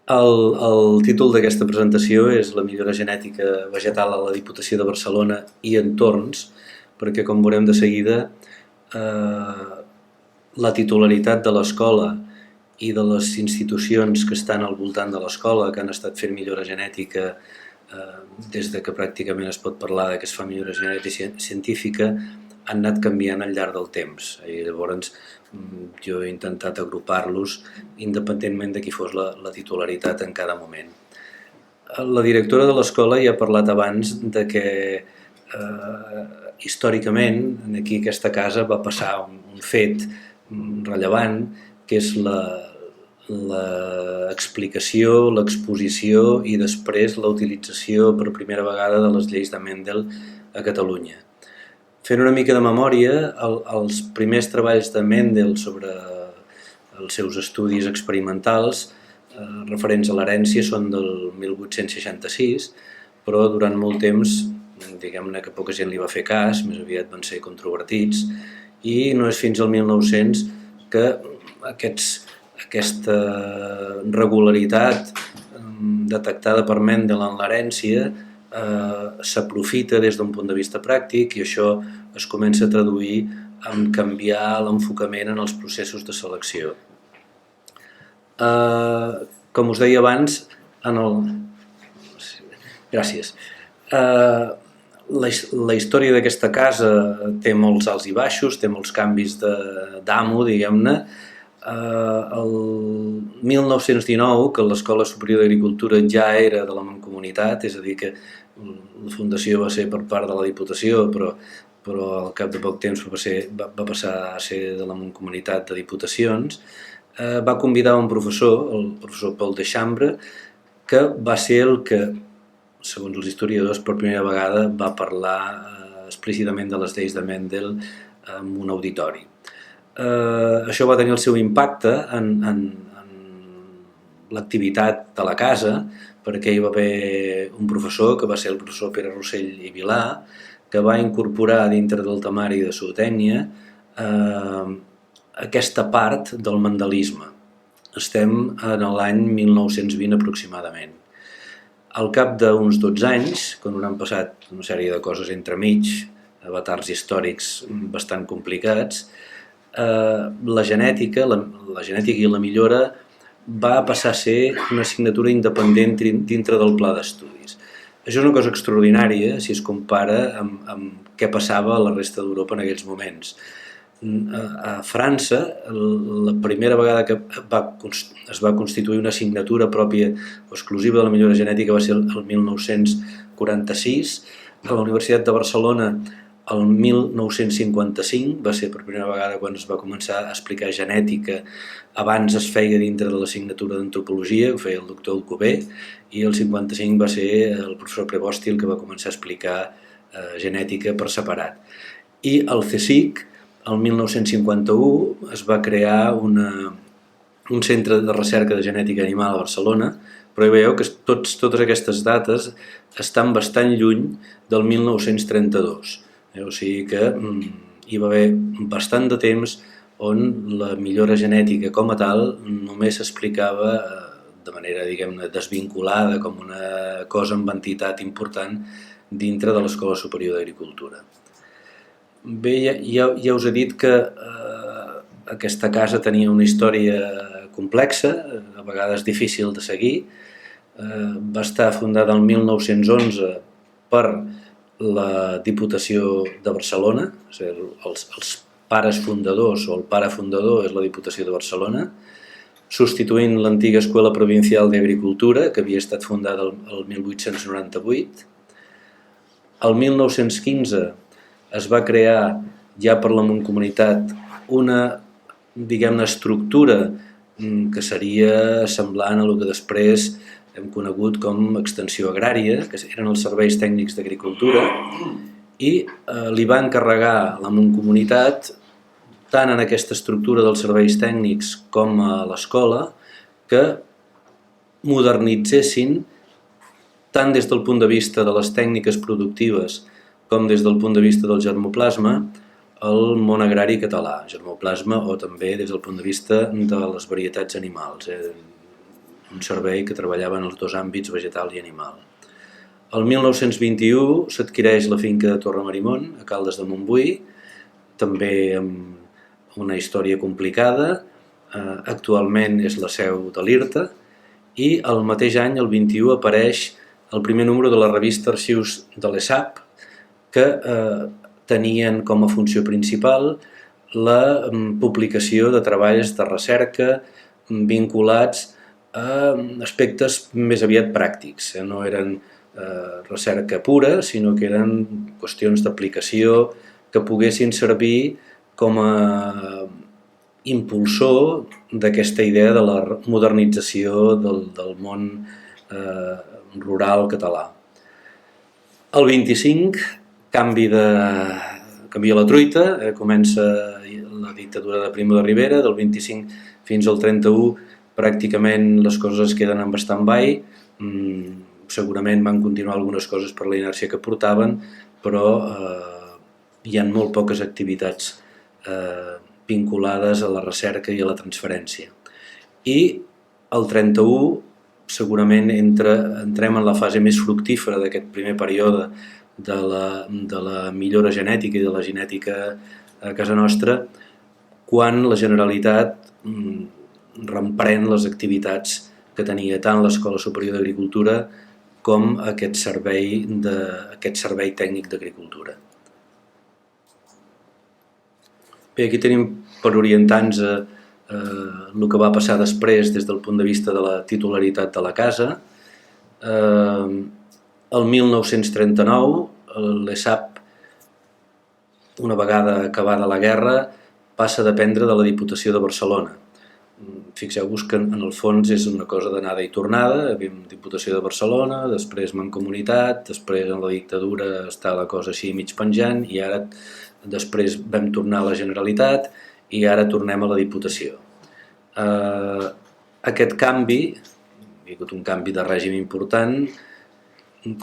El títol d'aquesta presentació és La millora genètica vegetal a la Diputació de Barcelona i entorns, perquè com veurem de seguida, la titularitat de l'escola i de les institucions que estan al voltant de l'escola, que han estat fent millora genètica des de que pràcticament es pot parlar que es fa millora genètica científica, han anat canviant al llarg del temps. I llavors jo he intentat agrupar-los independentment de qui fos la titularitat en cada moment. La directora de l'escola ja ha parlat abans de que històricament aquí a aquesta casa va passar un fet rellevant, que és l'explicació, l'exposició i després la utilització per primera vegada de les lleis de Mendel a Catalunya. Fent una mica de memòria, els primers treballs de Mendel sobre els seus estudis experimentals referents a l'herència són del 1866, però durant molt temps, diguem-ne que poca gent li va fer cas, més aviat van ser controvertits, i no és fins al 1900 que aquesta regularitat detectada per Mendel en l'herència s'aprofita des d'un punt de vista pràctic i això es comença a traduir en canviar l'enfocament en els processos de selecció. Com us deia abans, gràcies. La història d'aquesta casa té molts alts i baixos, té molts canvis d'amo, diguem-ne. El 1919, que l'Escola Superior d'Agricultura ja era de la Mancomunitat, és a dir, que la fundació va ser per part de la Diputació, però al cap de poc temps va passar a ser de la Mancomunitat de Diputacions, va convidar un professor, el professor Paul Deschambre, que va ser el que, segons els historiadors, per primera vegada va parlar explícitament de les lleis de Mendel en un auditori. Això va tenir el seu impacte en l'activitat de la casa, perquè hi va haver un professor, que va ser el professor Pere Rossell i Vilà, que va incorporar dintre del temari de zootècnia aquesta part del mendelisme. Estem en l'any 1920 aproximadament. Al cap d'uns 12 anys, quan han passat una sèrie de coses entremig, avatars històrics bastant complicats, la genètica i la millora va passar a ser una assignatura independent dintre del pla d'estudis. Això és una cosa extraordinària si es compara amb què passava a la resta d'Europa en aquells moments. A França, la primera vegada que es va constituir una assignatura pròpia o exclusiva de la millora genètica va ser el 1946. A la Universitat de Barcelona, el 1955, va ser per primera vegada quan es va començar a explicar genètica. Abans es feia dintre de l'assignatura d'antropologia, ho feia el doctor Alcover, i el 55 va ser el professor Prevosti el que va començar a explicar genètica per separat. I al CSIC, el 1951, es va crear un centre de recerca de genètica animal a Barcelona, però hi veieu que totes aquestes dates estan bastant lluny del 1932. O sigui que hi va haver bastant de temps on la millora genètica com a tal només s'explicava de manera, diguem-ne, desvinculada com una cosa amb entitat important dintre de l'Escola Superior d'Agricultura. Bé, ja us he dit que aquesta casa tenia una història complexa, a vegades difícil de seguir. Va estar fundada el 1911 per la Diputació de Barcelona, és a dir, els pares fundadors o el pare fundador és la Diputació de Barcelona, substituint l'antiga Escola Provincial d'Agricultura, que havia estat fundada el 1898. El 1915 es va crear ja per la Mancomunitat una, diguem-ne, estructura que seria semblant a el que després hem conegut com extensió agrària, que eren els serveis tècnics d'agricultura, i li va encarregar la Mancomunitat, tant en aquesta estructura dels serveis tècnics com a l'escola, que modernitzessin, tant des del punt de vista de les tècniques productives com des del punt de vista del germoplasma, el món agrari català, germoplasma, o també des del punt de vista de les varietats animals. un servei que treballava en els dos àmbits vegetal i animal. El 1921 s'adquireix la finca de Torre Marimon, a Caldes de Montbui, també amb una història complicada. Actualment és la seu de l'IRTA, i el mateix any, el 21, apareix el primer número de la revista Arxius de l'ESAP, que tenien com a funció principal la publicació de treballs de recerca vinculats a aspectes més aviat pràctics. No eren recerca pura, sinó que eren qüestions d'aplicació que poguessin servir com a impulsor d'aquesta idea de la modernització del món rural català. El 25 canvia la truita, comença la dictadura de Primo de Rivera, del 25 fins al 31 pràcticament les coses es queden en stand-by. Segurament van continuar algunes coses per la inèrcia que portaven, però hi ha molt poques activitats vinculades a la recerca i a la transferència. I el 31 segurament entrem en la fase més fructífera d'aquest primer període de la millora genètica i de la genètica a casa nostra, quan la Generalitat reprèn les activitats que tenia tant l'Escola Superior d'Agricultura com aquest servei tècnic d'agricultura. Bé, aquí tenim per orientar-nos el que va passar després des del punt de vista de la titularitat de la casa. El 1939 l'ESAP, una vegada acabada la guerra, passa a dependre de la Diputació de Barcelona. Fixeu-vos que en el fons és una cosa d'anada i tornada. Havíem Diputació de Barcelona, després Mancomunitat, després en la dictadura està la cosa així mig penjant, i ara després vam tornar a la Generalitat i ara tornem a la Diputació. Aquest canvi, hi ha hagut un canvi de règim important,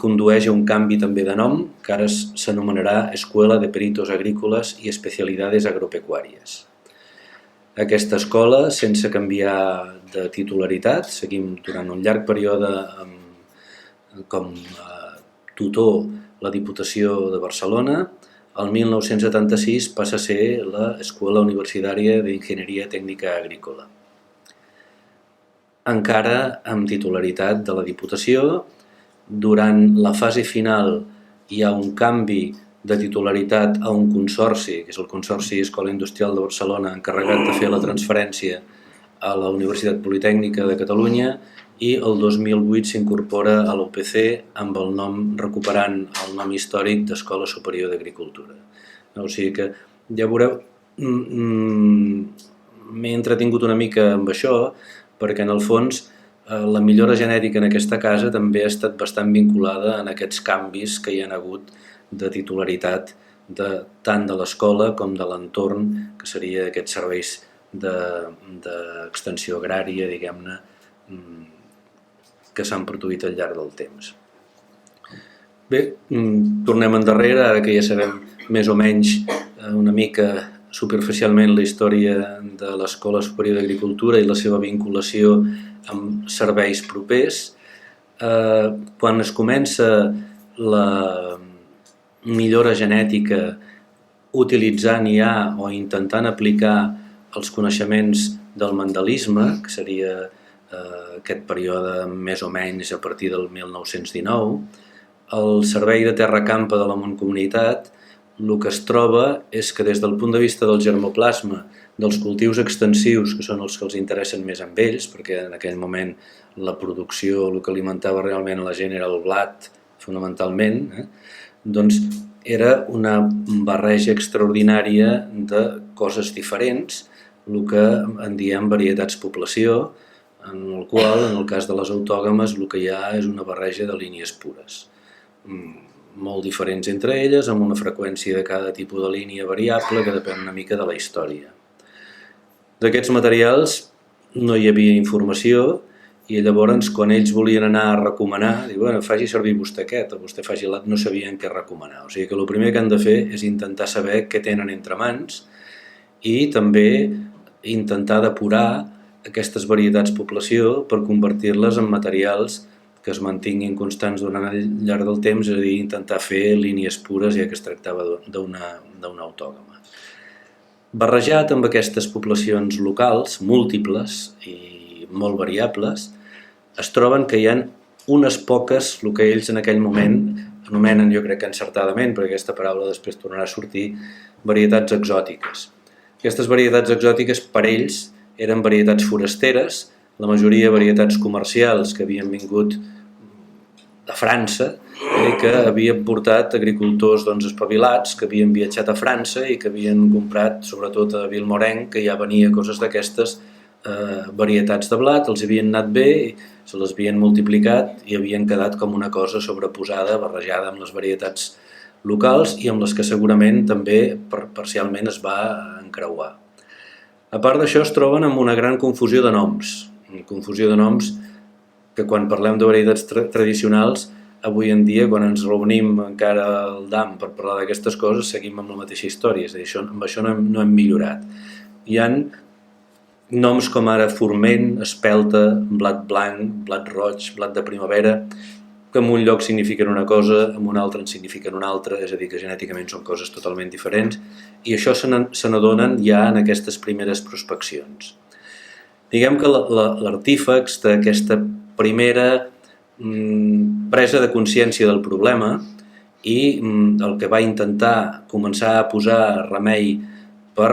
condueix a un canvi també de nom, que ara s'anomenarà Escuela de Peritos Agrícolas y Especialidades Agropecuàries. Aquesta escola, sense canviar de titularitat, seguim durant un llarg període com a tutor la Diputació de Barcelona. El 1976 passa a ser l'Escola Universitària d'Enginyeria Tècnica Agrícola. Encara amb titularitat de la Diputació. Durant la fase final hi ha un canvi de titularitat a un consorci, que és el Consorci Escola Industrial de Barcelona, encarregat de fer la transferència a la Universitat Politècnica de Catalunya, i el 2008 s'incorpora a l'UPC amb el nom, recuperant el nom històric d'Escola Superior d'Agricultura. O sigui que, ja veureu, m'he entretingut una mica amb això, perquè en el fons la millora genètica en aquesta casa també ha estat bastant vinculada en aquests canvis que hi ha hagut de titularitat tant de l'escola com de l'entorn, que seria aquests serveis d'extensió agrària, diguem-ne, que s'han produït al llarg del temps. Bé, tornem endarrere, ara que ja sabem més o menys una mica superficialment la història de l'Escola Superior d'Agricultura i la seva vinculació amb serveis propers. Quan es comença la millora genètica utilitzant ja o intentant aplicar els coneixements del mendelisme, que seria aquest període més o menys a partir del 1919, el Servei de Terra Campa de la Mancomunitat el que es troba és que des del punt de vista del germoplasma, dels cultius extensius, que són els que els interessen més amb ells, perquè en aquell moment la producció, el que alimentava realment a la gent era el blat, fonamentalment, doncs era una barreja extraordinària de coses diferents, el que en diem varietats població, en el qual, en el cas de les autògames, el que hi ha és una barreja de línies pures, molt diferents entre elles, amb una freqüència de cada tipus de línia variable que depèn una mica de la història. D'aquests materials no hi havia informació i llavors quan ells volien anar a recomanar, diuen, faci servir vostè aquest o vostè faci l'altre, no sabien què recomanar. O sigui que el primer que han de fer és intentar saber què tenen entre mans i també intentar depurar aquestes varietats població per convertir-les en materials que es mantinguin constants durant el llarg del temps, és a dir, intentar fer línies pures, ja que es tractava d'una autògama. Barrejat amb aquestes poblacions locals, múltiples i molt variables, es troben que hi ha unes poques, el que ells en aquell moment anomenen, jo crec que encertadament, perquè aquesta paraula després tornarà a sortir, varietats exòtiques. Aquestes varietats exòtiques per ells eren varietats forasteres, la majoria varietats comercials que havien vingut de França i que havien portat agricultors espavilats que havien viatjat a França i que havien comprat, sobretot a Vilmorenc, que ja venia coses d'aquestes varietats de blat, els havien anat bé, se les havien multiplicat i havien quedat com una cosa sobreposada, barrejada amb les varietats locals i amb les que segurament també parcialment es va encreuar. A part d'això es troben amb una gran confusió de noms que quan parlem de varietats tradicionals, avui en dia, quan ens reunim encara al DAM per parlar d'aquestes coses, seguim amb la mateixa història, és a dir, amb això no hem millorat. Hi ha noms com ara forment, espelta, blat blanc, blat roig, blat de primavera, que en un lloc signifiquen una cosa, en un altre en signifiquen una altra, és a dir, que genèticament són coses totalment diferents, i això se n'adonen ja en aquestes primeres prospeccions. Diguem que l'artífex d'aquesta primera presa de consciència del problema i el que va intentar començar a posar remei per,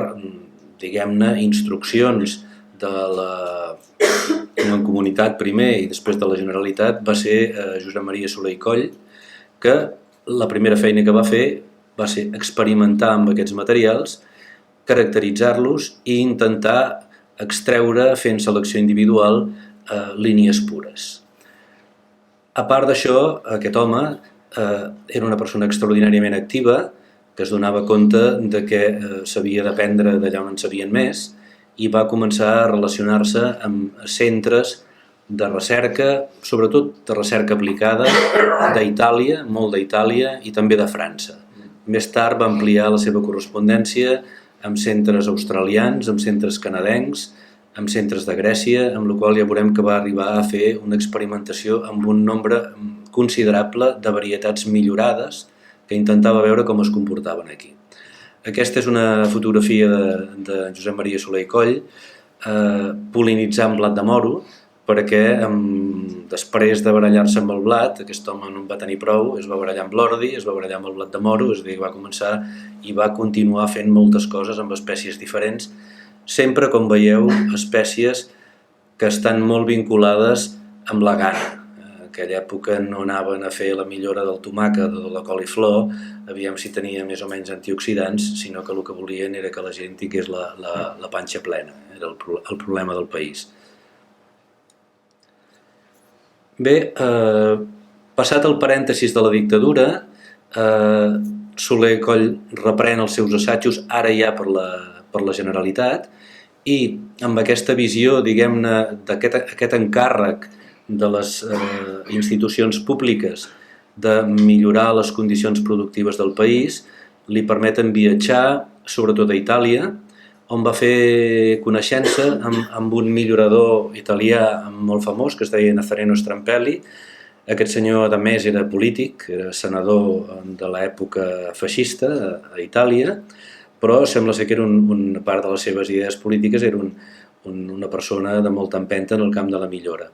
diguem-ne, instruccions de la Comunitat primer i després de la Generalitat va ser Josep Maria Soler i Coll, que la primera feina que va fer va ser experimentar amb aquests materials, caracteritzar-los i intentar extreure, fent selecció individual, línies pures. A part d'això, aquest home era una persona extraordinàriament activa, que es donava compte de que s'havia d'aprendre d'allà on en sabien més i va començar a relacionar-se amb centres de recerca, sobretot de recerca aplicada d'Itàlia, molt d'Itàlia i també de França. Més tard va ampliar la seva correspondència amb centres australians, amb centres canadencs, amb centres de Grècia, amb la qual ja veurem que va arribar a fer una experimentació amb un nombre considerable de varietats millorades que intentava veure com es comportaven aquí. Aquesta és una fotografia de Josep Maria Soler i Coll pol·linitzant blat de moro, perquè després de barallar-se amb el blat, aquest home no en va tenir prou, es va barallar amb l'ordi, es va barallar amb el blat de moro, és a dir, va començar i va continuar fent moltes coses amb espècies diferents, sempre, com veieu, espècies que estan molt vinculades amb la gana. En aquella època no anaven a fer la millora del tomàquet o de la coliflor, aviam si tenia més o menys antioxidants, sinó que el que volien era que la gent tingués la panxa plena, era el problema del país. Bé, passat el parèntesis de la dictadura, Soler Coll reprèn els seus assajos ara ja per la Generalitat i amb aquesta visió, diguem-ne, d'aquest encàrrec de les institucions públiques de millorar les condicions productives del país, li permeten viatjar, sobretot a Itàlia, on va fer coneixença amb un millorador italià molt famós que es deia Nazareno Strampelli. Aquest senyor, a més, era polític, era senador de l'època feixista a Itàlia, però sembla ser que era una part de les seves idees polítiques, era una persona de molta empenta en el camp de la millora.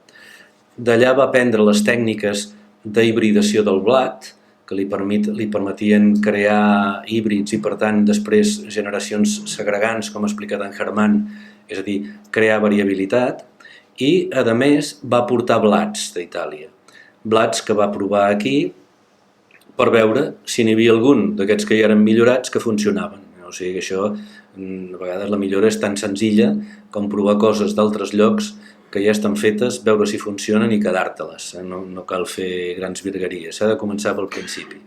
D'allà va aprendre les tècniques d'hibridació del blat, que li permetien crear híbrids i, per tant, després generacions segregants, com ha explicat en Germán, és a dir, crear variabilitat, i, a més, va portar blats d'Itàlia. Blats que va provar aquí per veure si n'hi havia algun d'aquests que ja eren millorats que funcionaven. O sigui que això, a vegades la millora és tan senzilla com provar coses d'altres llocs que ja estan fetes, veure si funcionen i quedar-te-les. No cal fer grans virgueries, s'ha de començar pel principi.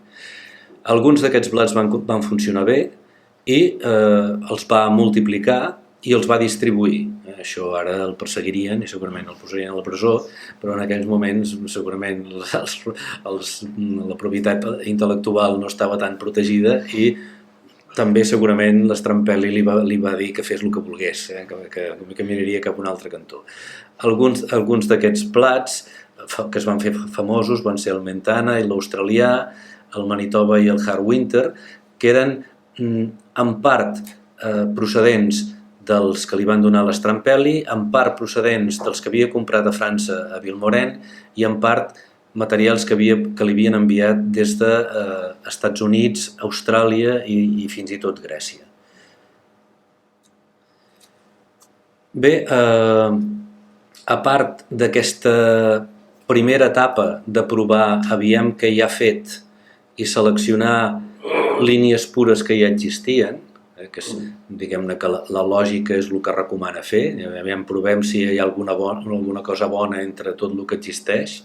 Alguns d'aquests blats van funcionar bé i els va multiplicar i els va distribuir. Això ara el perseguirien i segurament el posarien a la presó, però en aquells moments segurament la propietat intel·lectual no estava tan protegida i també segurament l'Strampelli li va dir que fes el que volgués, que miraria cap a un altre cantó. Alguns d'aquests plats que es van fer famosos van ser el Mentana i l'australià, el Manitoba i el Hard Winter, que eren en part procedents dels que li van donar l'Strampelli, en part procedents dels que havia comprat a França a Vilmorin i en part materials que li havien enviat des de Estats Units, Austràlia i fins i tot Grècia. Bé, a part d'aquesta primera etapa de provar aviam què hi ha fet i seleccionar línies pures que ja existien, que diguem-ne que la lògica és el que recomana fer, aviam provem si hi ha alguna cosa bona entre tot el que existeix.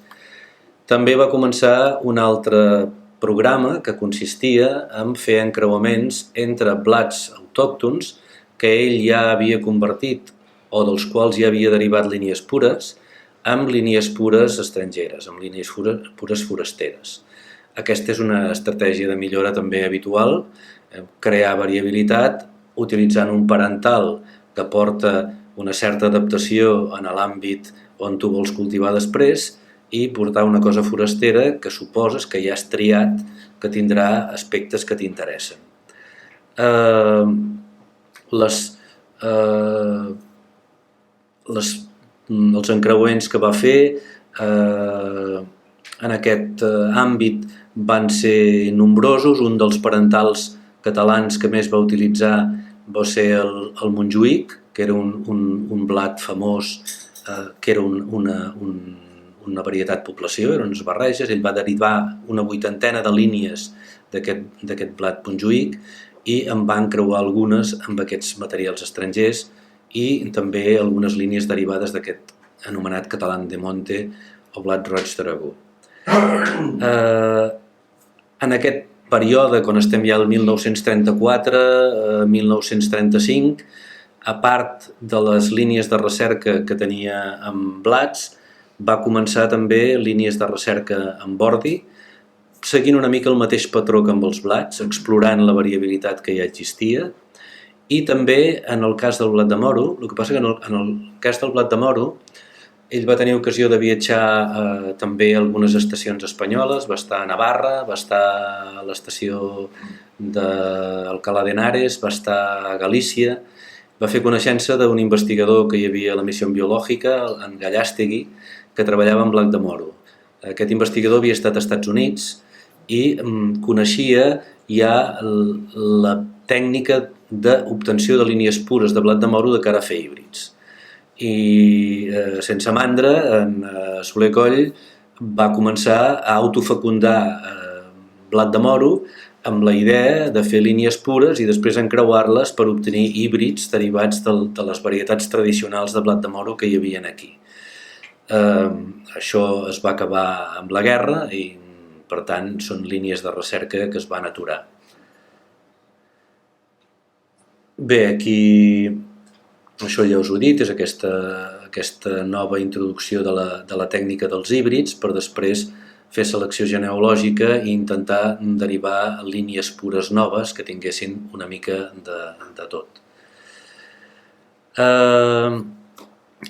També va començar un altre programa que consistia en fer encreuaments entre blats autòctons que ell ja havia convertit o dels quals ja havia derivat línies pures amb línies pures estrangeres, amb línies pures forasteres. Aquesta és una estratègia de millora també habitual, crear variabilitat utilitzant un parental que porta una certa adaptació en l'àmbit on tu vols cultivar després i portar una cosa forastera que suposes que ja has triat que tindrà aspectes que t'interessen. Els encreuaments que va fer en aquest àmbit van ser nombrosos. Un dels parentals catalans que més va utilitzar va ser el Montjuïc, que era un blat famós, que era una varietat població, eren unes barreges. Ell va derivar una 80ena de línies d'aquest blat Montjuïc i en va encreuar algunes amb aquests materials estrangers i també algunes línies derivades d'aquest anomenat Català de Monte o blat roig d'Aragó. En aquest període, quan estem ja al 1934-1935, a part de les línies de recerca que tenia amb blats, va començar també línies de recerca amb ordi, seguint una mica el mateix patró que amb els blats, explorant la variabilitat que ja existia, i també en el cas del blat de moro. El que passa que en el cas del blat de moro ell va tenir ocasió de viatjar també a algunes estacions espanyoles, va estar a Navarra, va estar a l'estació d'Alcalá de Henares, va estar a Galícia, va fer coneixença d'un investigador que hi havia a la missió biològica, en Gallàstegui, que treballava en blat de moro. Aquest investigador havia estat als Estats Units i coneixia ja la tècnica d'obtenció de línies pures de blat de moro de cara a fer híbrids. I sense mandra, en Soler Coll va començar a autofecundar blat de moro amb la idea de fer línies pures i després encreuar-les per obtenir híbrids derivats de les varietats tradicionals de blat de moro que hi havia aquí. Això es va acabar amb la guerra i, per tant, són línies de recerca que es van aturar. Bé, aquí això ja us ho he dit, és aquesta nova introducció de la tècnica dels híbrids per després fer selecció genealògica i intentar derivar línies pures noves que tinguessin una mica de tot.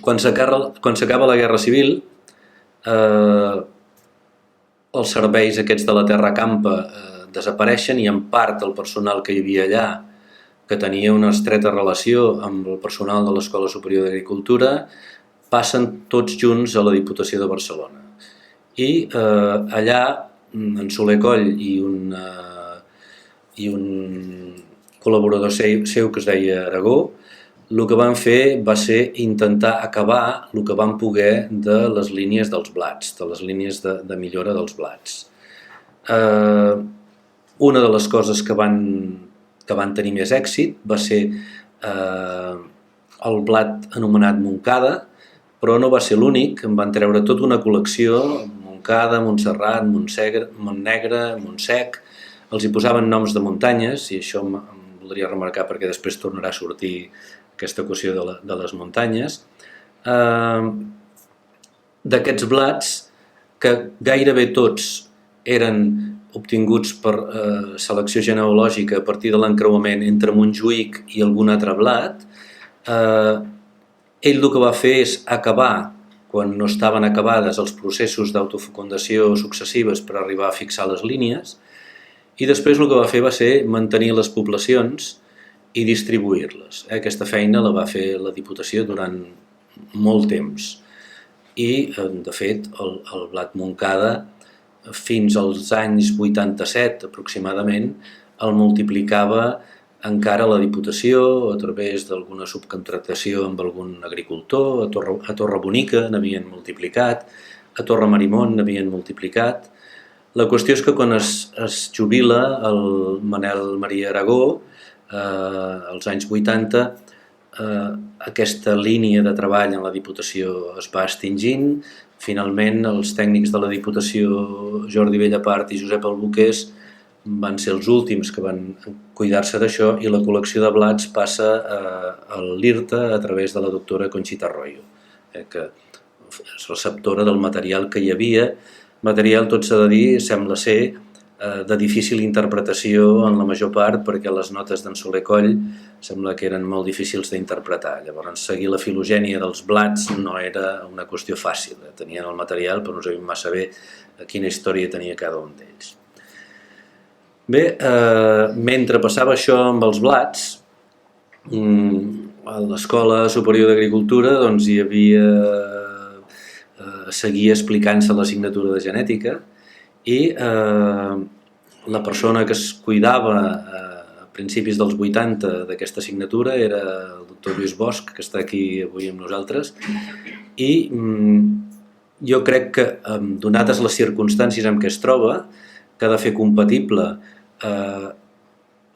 Quan s'acaba la Guerra Civil, els serveis aquests de la Terra Campa desapareixen i en part el personal que hi havia allà, que tenia una estreta relació amb el personal de l'Escola Superior d'Agricultura, passen tots junts a la Diputació de Barcelona. I allà, en Soler Coll i un col·laborador seu que es deia Aragó, el que van fer va ser intentar acabar el que van poder de les línies dels blats, de les línies de millora dels blats. Una de les coses que van tenir més èxit va ser el blat anomenat Montcada, però no va ser l'únic. En van treure tota una col·lecció, Montcada, Montserrat, Montnegre, Montsec, els hi posaven noms de muntanyes i això em voldria remarcar perquè després tornarà a sortir aquesta equació de les muntanyes. D'aquests blats que gairebé tots eren obtinguts per selecció genealògica a partir de l'encreuament entre Montjuïc i algun altre blat, ell el que va fer és acabar, quan no estaven acabades, els processos d'autofecundació successives per arribar a fixar les línies, i després el que va fer va ser mantenir les poblacions i distribuir-les. Aquesta feina la va fer la Diputació durant molt temps. I, de fet, el blat Montcada, fins als anys 87 aproximadament, el multiplicava encara la Diputació a través d'alguna subcontractació amb algun agricultor. A Torre Bonica n'havien multiplicat, a Torre Marimont n'havien multiplicat. La qüestió és que quan es jubila el Manel Maria Aragó, als anys 80, aquesta línia de treball en la Diputació es va extingint. Finalment, els tècnics de la Diputació, Jordi Bellapart i Josep Albuqués, van ser els últims que van cuidar-se d'això, i la col·lecció de blats passa a l'IRTA a través de la doctora Conxita Arroyo, que és receptora del material que hi havia. Material, tot s'ha de dir, sembla ser de difícil interpretació en la major part, perquè les notes d'en Soler Coll sembla que eren molt difícils d'interpretar. Llavors, seguir la filogènia dels blats no era una qüestió fàcil. Tenien el material, però no sabien massa bé quina història tenia cada un d'ells. Bé, mentre passava això amb els blats, a l'Escola Superior d'Agricultura doncs, hi havia... seguia explicant-se l'assignatura de genètica, i la persona que es cuidava a principis dels 80 d'aquesta assignatura era el doctor Lluís Bosch, que està aquí avui amb nosaltres, i jo crec que, donades les circumstàncies en què es troba, que ha de fer compatible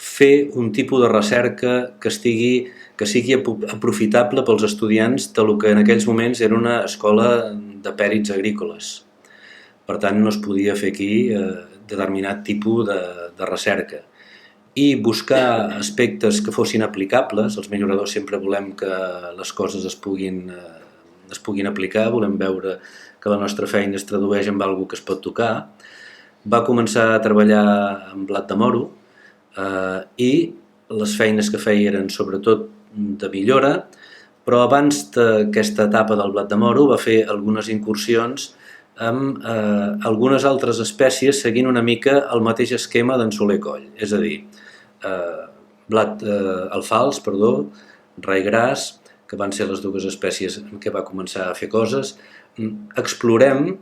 fer un tipus de recerca que sigui aprofitable pels estudiants del que en aquells moments era una escola de pèrits agrícoles. Per tant, no es podia fer aquí determinat tipus de recerca. I buscar aspectes que fossin aplicables. Els milloradors sempre volem que les coses es puguin aplicar, volem veure que la nostra feina es tradueix en alguna cosa que es pot tocar. Va començar a treballar amb blat de moro i les feines que feia eren sobretot de millora, però abans d'aquesta etapa del blat de moro va fer algunes incursions amb algunes altres espècies seguint una mica el mateix esquema d'en Soler Coll, és a dir, alfals, raigras, que van ser les dues espècies en què va començar a fer coses. Explorem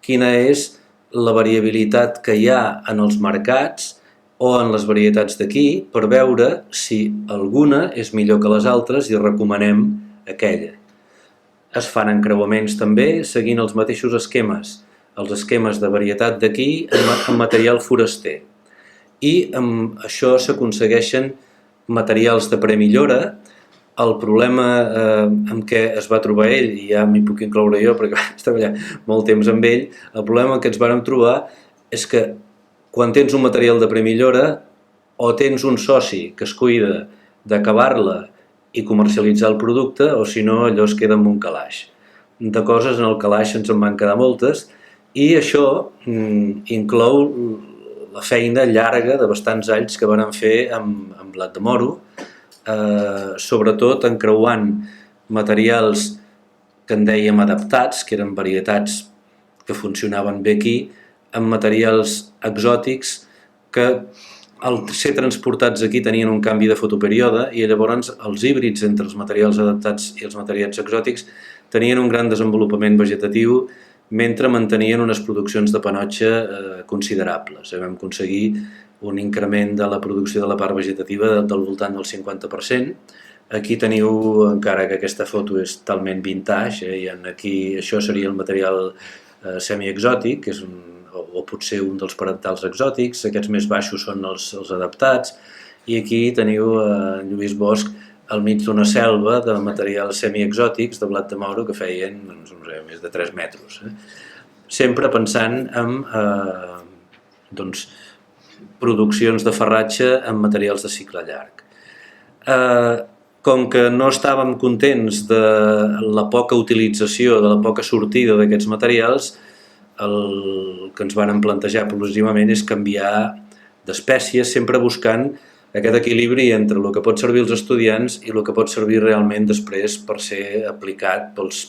quina és la variabilitat que hi ha en els mercats o en les varietats d'aquí per veure si alguna és millor que les altres i recomanem aquella. Es fan encreuaments també seguint els mateixos esquemes, els esquemes de varietat d'aquí en material foraster. I amb això s'aconsegueixen materials de premillora. El problema amb què es va trobar ell, i ja m'hi puc incloure jo perquè vaig treballar molt temps amb ell, el problema que ens vàrem trobar és que quan tens un material de premillora o tens un soci que es cuida d'acabar-la i comercialitzar el producte, o si no allò es queda en un calaix. De coses en el calaix ens en van quedar moltes, i això inclou la feina llarga de bastants anys que vàrem fer amb blat de moro, sobretot encreuant materials que en dèiem adaptats, que eren varietats que funcionaven bé aquí, amb materials exòtics que al ser transportats aquí tenien un canvi de fotoperíode, i llavors els híbrids entre els materials adaptats i els materials exòtics tenien un gran desenvolupament vegetatiu mentre mantenien unes produccions de panotxa considerables. Vam aconseguir un increment de la producció de la part vegetativa del voltant del 50%. Aquí teniu, encara que aquesta foto és talment vintage, i aquí això seria el material semiexòtic, que és o potser un dels parentals exòtics. Aquests més baixos són els adaptats, i aquí teniu en Lluís Bosch al mig d'una selva de materials semiexòtics de blat de moro que feien més de 3 metres. Sempre pensant en produccions de farratge amb materials de cicle llarg. Com que no estàvem contents de la poca utilització, de la poca sortida d'aquests materials, el que ens van plantejar progressivament és canviar d'espècies, sempre buscant aquest equilibri entre el que pot servir als estudiants i el que pot servir realment després per ser aplicat pels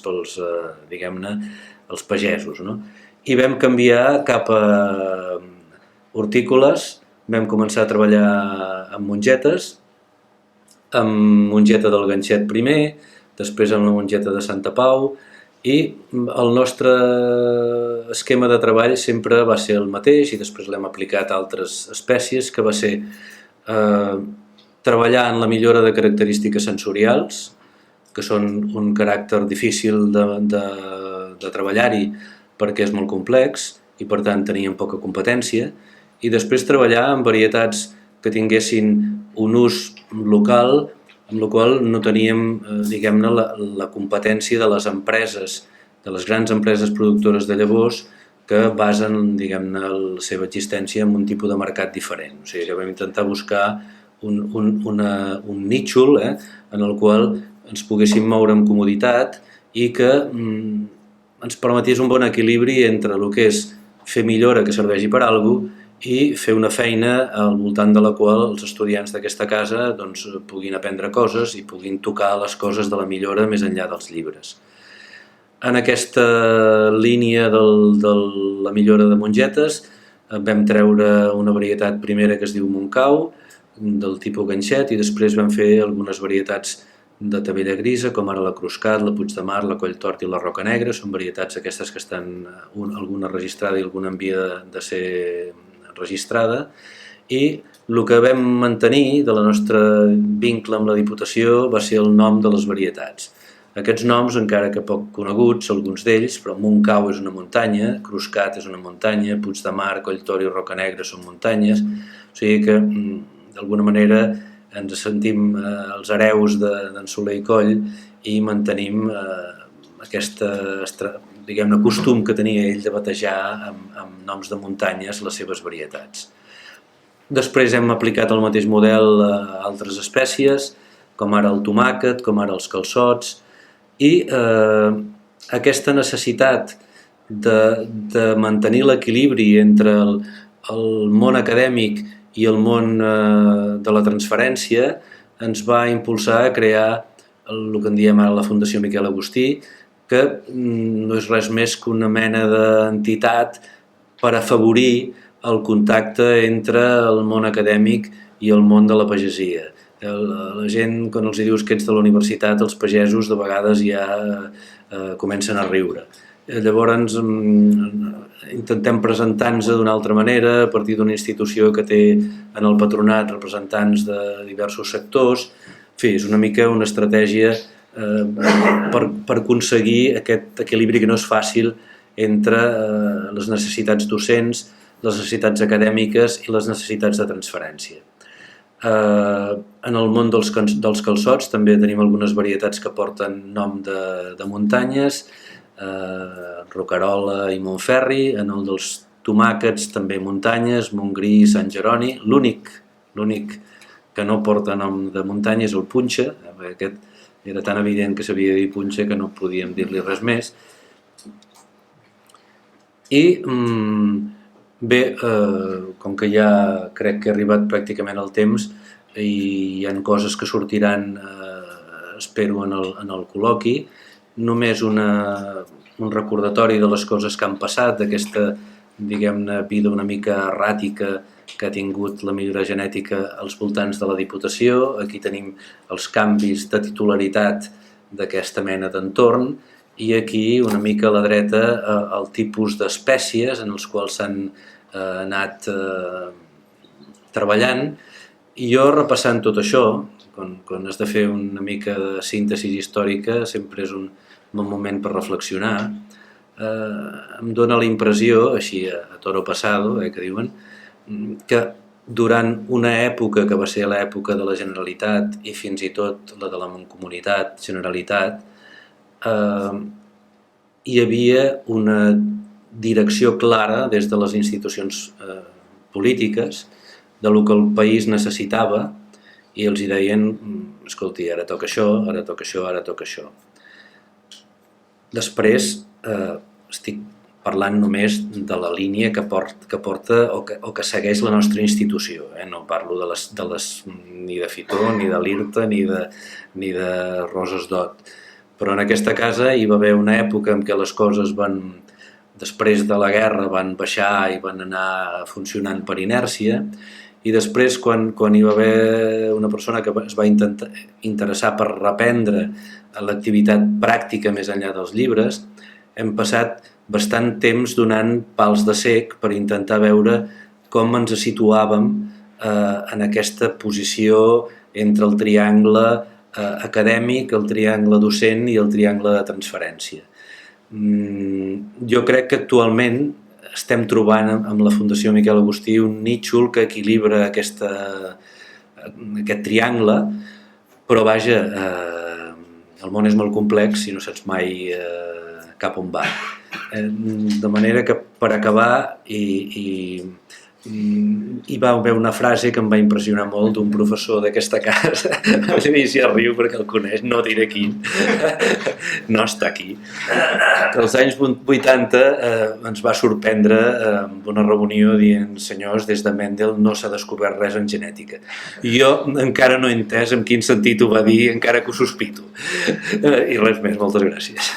diguem-ne, els pagesos, no? I vam canviar cap a hortícoles, vam començar a treballar amb mongetes, amb mongeta del Ganxet primer, després amb la mongeta de Santa Pau, i el nostre esquema de treball sempre va ser el mateix i després l'hem aplicat a altres espècies, que va ser treballar en la millora de característiques sensorials, que són un caràcter difícil de treballar-hi perquè és molt complex i per tant teníem poca competència, i després treballar en varietats que tinguessin un ús local, amb la qual no teníem, diguem-ne, la competència de les empreses, de les grans empreses productores de llavors que basen, diguem-ne, la seva existència en un tipus de mercat diferent. O sigui, que vam intentar buscar un nítxol en el qual ens poguéssim moure amb comoditat i que ens permetés un bon equilibri entre el que és fer millora que serveixi per a alguna cosa i fer una feina al voltant de la qual els estudiants d'aquesta casa doncs, puguin aprendre coses i puguin tocar les coses de la millora més enllà dels llibres. En aquesta línia de la millora de mongetes vam treure una varietat primera que es diu Montcau, del tipus Ganxet, i després vam fer algunes varietats de tabella grisa, com ara la Cruscat, la Puig de Mar, la Colltort i la Roca Negra. Són varietats aquestes que estan alguna registrada i alguna en via de ser registrada, i el que vam mantenir de la nostra vincle amb la Diputació va ser el nom de les varietats. Aquests noms, encara que poc coneguts, alguns d'ells, però Montcau és una muntanya, Cruscat és una muntanya, Puig de Mar, Colltort i Roca Negra són muntanyes, o sigui que d'alguna manera ens sentim els hereus d'en Soler i Coll i mantenim aquest diguem-ne costum que tenia ell de batejar amb noms de muntanyes les seves varietats. Després hem aplicat el mateix model a altres espècies, com ara el tomàquet, com ara els calçots, i aquesta necessitat de mantenir l'equilibri entre el món acadèmic i el món de la transferència ens va impulsar a crear el que en diem ara la Fundació Miquel Agustí, que no és res més que una mena d'entitat per afavorir el contacte entre el món acadèmic i el món de la pagesia. La gent, quan els dius que ets de la universitat, els pagesos de vegades ja comencen a riure. Llavors intentem presentar-nos d'una altra manera a partir d'una institució que té en el patronat representants de diversos sectors. En fi, és una mica una estratègia per aconseguir aquest equilibri que no és fàcil entre les necessitats docents, les necessitats acadèmiques i les necessitats de transferència. En el món dels calçots també tenim algunes varietats que porten nom de muntanyes, Rocarola i Montferri. En el dels tomàquets també muntanyes, Montgrí i Sant Jeroni. L'únic que no porta nom de muntanya és el punxa, aquest era tan evident que s'havia de dir punxa que no podíem dir-li res més. I bé, com que ja crec que ha arribat pràcticament el temps i hi ha coses que sortiran, espero, en el col·loqui, només un recordatori de les coses que han passat, d'aquesta, diguem-ne, vida una mica erràtica que ha tingut la millora genètica als voltants de la Diputació. Aquí tenim els canvis de titularitat d'aquesta mena d'entorn i aquí una mica a la dreta el tipus d'espècies en els quals s'han anat treballant. I jo repassant tot això, quan has de fer una mica de síntesi històrica, sempre és un bon moment per reflexionar, em dóna la impressió, així a toro pasado, que diuen, que durant una època que va ser l'època de la Generalitat i fins i tot la de la Mancomunitat, Generalitat, hi havia una direcció clara des de les institucions polítiques de lo que el país necessitava i els hi deien, escolti, ara toca això, ara toca això, ara toca això. Després estic parlant només de la línia que porta o que segueix la nostra institució. No parlo ni de Fitó, ni de l'IRTA, ni de Roses d'Ot. Però en aquesta casa hi va haver una època en què les coses després de la guerra van baixar i van anar funcionant per inèrcia, i després quan hi va haver una persona que es va interessar per reprendre l'activitat pràctica més enllà dels llibres, hem passat bastant temps donant pals de cec per intentar veure com ens situàvem en aquesta posició entre el triangle acadèmic, el triangle docent i el triangle de transferència. Jo crec que actualment estem trobant amb la Fundació Miquel Agustí un nítxol que equilibra aquest triangle, però vaja, el món és molt complex i no saps mai cap on va. De manera que per acabar hi va haver una frase que em va impressionar molt d'un professor d'aquesta casa, a mi s'hi riu perquè el coneix, no diré quin, no està aquí, que als anys 80 ens va sorprendre amb una reunió dient: senyors, des de Mendel no s'ha descobert res en genètica. I jo encara no he entès en quin sentit ho va dir, encara que ho sospito. I res més, moltes gràcies.